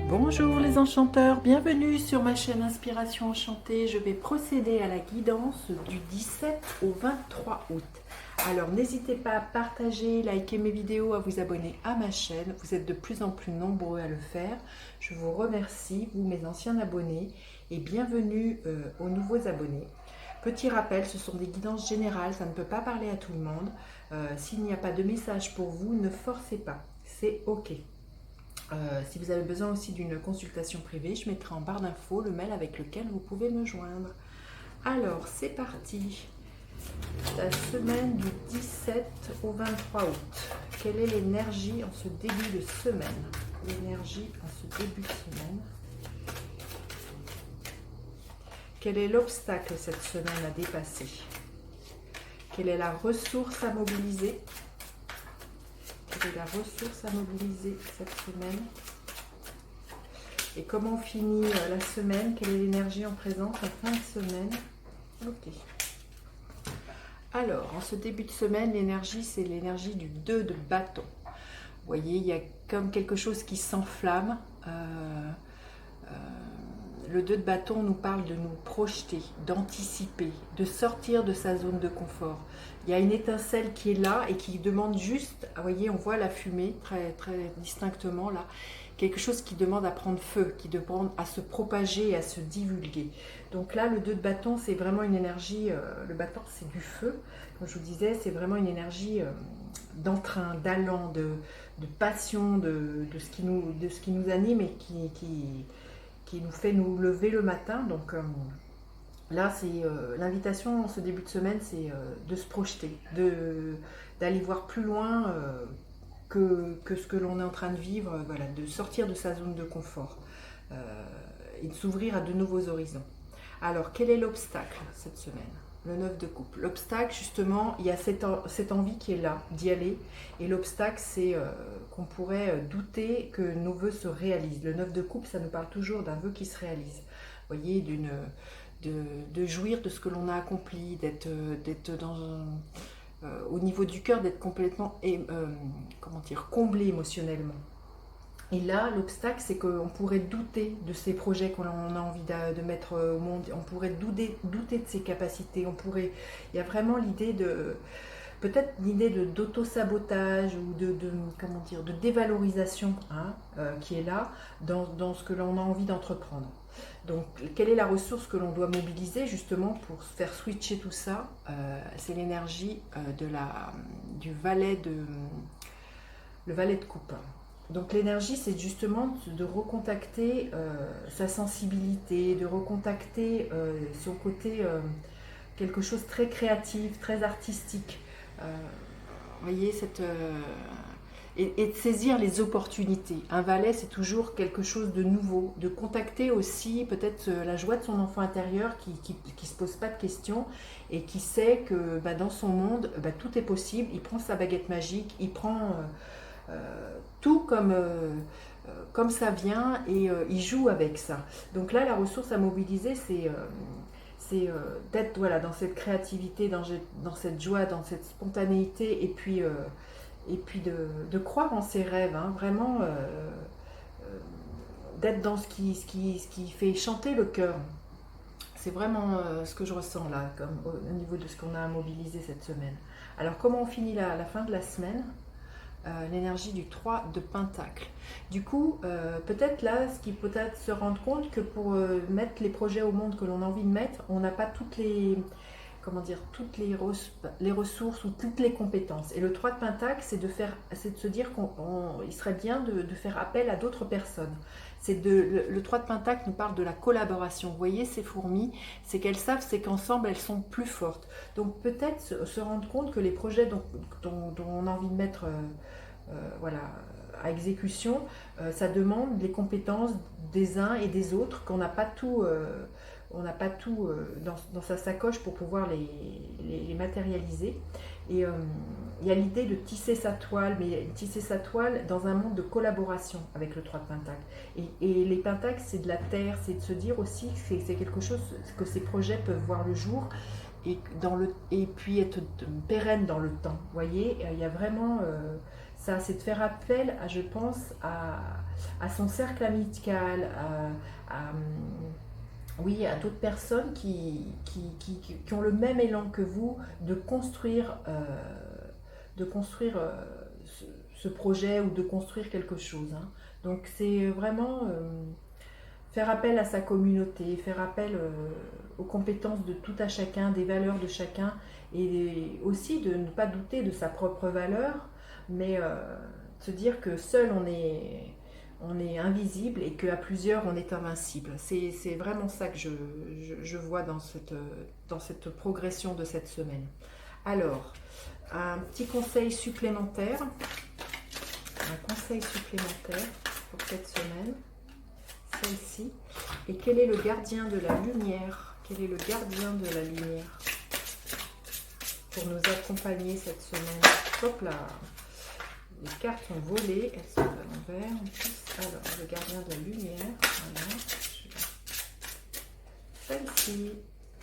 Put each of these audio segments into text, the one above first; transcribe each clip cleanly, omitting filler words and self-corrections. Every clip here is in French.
Bonjour les enchanteurs, bienvenue sur ma chaîne Inspiration Enchantée. Je vais procéder à la guidance du 17 au 23 août. Alors n'hésitez pas à partager, liker mes vidéos, à vous abonner à ma chaîne. Vous êtes de plus en plus nombreux à le faire. Je vous remercie, vous mes anciens abonnés, et bienvenue aux nouveaux abonnés. Petit rappel, ce sont des guidances générales, ça ne peut pas parler à tout le monde. S'il n'y a pas de message pour vous, ne forcez pas, c'est ok. Si vous avez besoin aussi d'une consultation privée, je mettrai en barre d'infos le mail avec lequel vous pouvez me joindre. Alors, c'est parti. La semaine du 17 au 23 août. Quelle est l'énergie en ce début de semaine? L'énergie en ce début de semaine. Quel est l'obstacle cette semaine à dépasser? Quelle est la ressource à mobiliser? Quelle est la ressource à mobiliser cette semaine? Et comment on finit la semaine? Quelle est l'énergie en présence en fin de semaine? Ok. Alors, en ce début de semaine, l'énergie, c'est l'énergie du 2 de bâton. Vous voyez, il y a comme quelque chose qui s'enflamme. Le 2 de bâton nous parle de nous projeter, d'anticiper, de sortir de sa zone de confort. Il y a une étincelle qui est là et qui demande juste, vous voyez, on voit la fumée très, très distinctement là, quelque chose qui demande à prendre feu, qui demande à se propager et à se divulguer. Donc là, le 2 de bâton, c'est vraiment une énergie, le bâton c'est du feu, comme je vous disais, c'est vraiment une énergie d'entrain, d'allant, de passion, de ce qui nous anime et qui nous fait nous lever le matin. Donc là, c'est l'invitation en ce début de semaine, c'est de se projeter, d'aller voir plus loin que ce que l'on est en train de vivre, voilà, de sortir de sa zone de confort et de s'ouvrir à de nouveaux horizons. Alors, quel est l'obstacle cette semaine? Le 9 de coupe. L'obstacle, justement, il y a cette envie qui est là, d'y aller. Et l'obstacle, c'est qu'on pourrait douter que nos vœux se réalisent. Le 9 de coupe, ça nous parle toujours d'un vœu qui se réalise. Vous voyez, de jouir de ce que l'on a accompli, d'être dans au niveau du cœur, d'être complètement comment dire, comblé émotionnellement. Et là, l'obstacle, c'est qu'on pourrait douter de ces projets qu'on a envie de mettre au monde. On pourrait douter de ses capacités. Il y a vraiment l'idée de, peut-être l'idée d'auto-sabotage ou comment dire, de dévalorisation hein, qui est là dans ce que l'on a envie d'entreprendre. Donc, quelle est la ressource que l'on doit mobiliser justement pour faire switcher tout ça? C'est l'énergie du le valet de coupe. Donc l'énergie, c'est justement de recontacter sa sensibilité, de recontacter son côté quelque chose de très créatif, très artistique. Vous voyez, et de saisir les opportunités. Un valet, c'est toujours quelque chose de nouveau, de contacter aussi peut-être la joie de son enfant intérieur qui se pose pas de questions et qui sait que dans son monde, tout est possible. Il prend sa baguette magique, il prend tout comme ça vient et il joue avec ça. Donc là, la ressource à mobiliser, c'est d'être voilà, dans cette créativité, dans cette joie, dans cette spontanéité et puis de croire en ses rêves, hein, vraiment d'être dans ce qui fait chanter le cœur. C'est vraiment ce que je ressens là, comme au niveau de ce qu'on a à mobiliser cette semaine. Alors comment on finit la fin de la semaine? L'énergie du 3 de Pentacle. Du coup, peut-être là, ce qu'il faut peut-être se rendre compte que pour mettre les projets au monde que l'on a envie de mettre, on n'a pas toutes les, comment dire, toutes les ressources ou toutes les compétences. Et le 3 de Pentacle, c'est de se dire qu'il serait bien de faire appel à d'autres personnes. Le 3 de Pentacle nous parle de la collaboration. Vous voyez, ces fourmis, c'est qu'elles savent, c'est qu'ensemble, elles sont plus fortes. Donc peut-être se rendre compte que les projets dont on a envie de mettre voilà, à exécution, ça demande les compétences des uns et des autres, qu'on n'a pas tout, dans sa sacoche pour pouvoir les matérialiser. Et il y a l'idée de tisser sa toile, mais tisser sa toile dans un monde de collaboration avec le 3 de Pentacle. Et les Pentacles, c'est de la terre, c'est de se dire aussi que c'est quelque chose, que ces projets peuvent voir le jour et puis être pérenne dans le temps. Vous voyez, il y a vraiment ça, c'est de faire appel, je pense, à son cercle amical, oui, à d'autres personnes qui ont le même élan que vous de construire ce projet ou de construire quelque chose, hein. Donc c'est vraiment faire appel à sa communauté, faire appel aux compétences de tout à chacun, des valeurs de chacun, et aussi de ne pas douter de sa propre valeur, mais se dire que seul on est invisible et qu'à plusieurs on est invincible. C'est vraiment ça que je vois dans cette progression de cette semaine. Alors, un petit conseil supplémentaire, pour cette semaine, celle-ci. Et quel est le gardien de la lumière? Quel est le gardien de la lumière pour nous accompagner cette semaine? Hop là! Les cartes ont volé, elles sont à l'envers en plus. Alors, le gardien de la lumière, voilà. Celle-ci.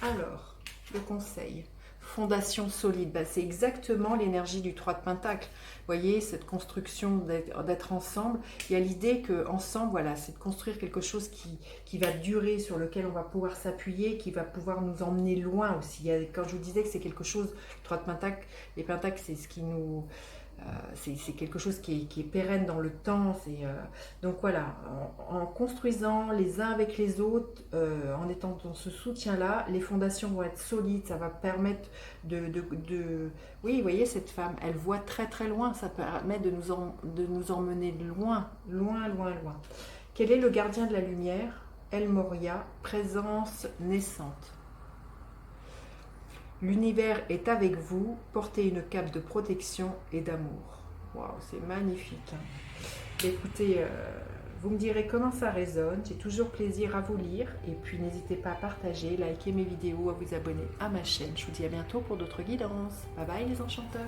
Alors, le conseil. Fondation solide, bah, c'est exactement l'énergie du 3 de Pentacle. Vous voyez, cette construction d'être ensemble. Il y a l'idée qu'ensemble, voilà, c'est de construire quelque chose qui va durer, sur lequel on va pouvoir s'appuyer, qui va pouvoir nous emmener loin aussi. Quand je vous disais que c'est quelque chose, le 3 de Pentacle, les Pentacles, c'est ce qui nous... c'est quelque chose qui est pérenne dans le temps. Donc voilà, en construisant les uns avec les autres, en étant dans ce soutien-là, les fondations vont être solides, ça va permettre Oui, vous voyez, cette femme, elle voit très très loin, ça permet de nous emmener loin, loin, loin, loin. Quel est le gardien de la lumière? El Moria, présence naissante. L'univers est avec vous, portez une cape de protection et d'amour. Waouh, c'est magnifique, hein. Écoutez, vous me direz comment ça résonne. J'ai toujours plaisir à vous lire. Et puis n'hésitez pas à partager, liker mes vidéos, à vous abonner à ma chaîne. Je vous dis à bientôt pour d'autres guidances. Bye bye les enchanteurs.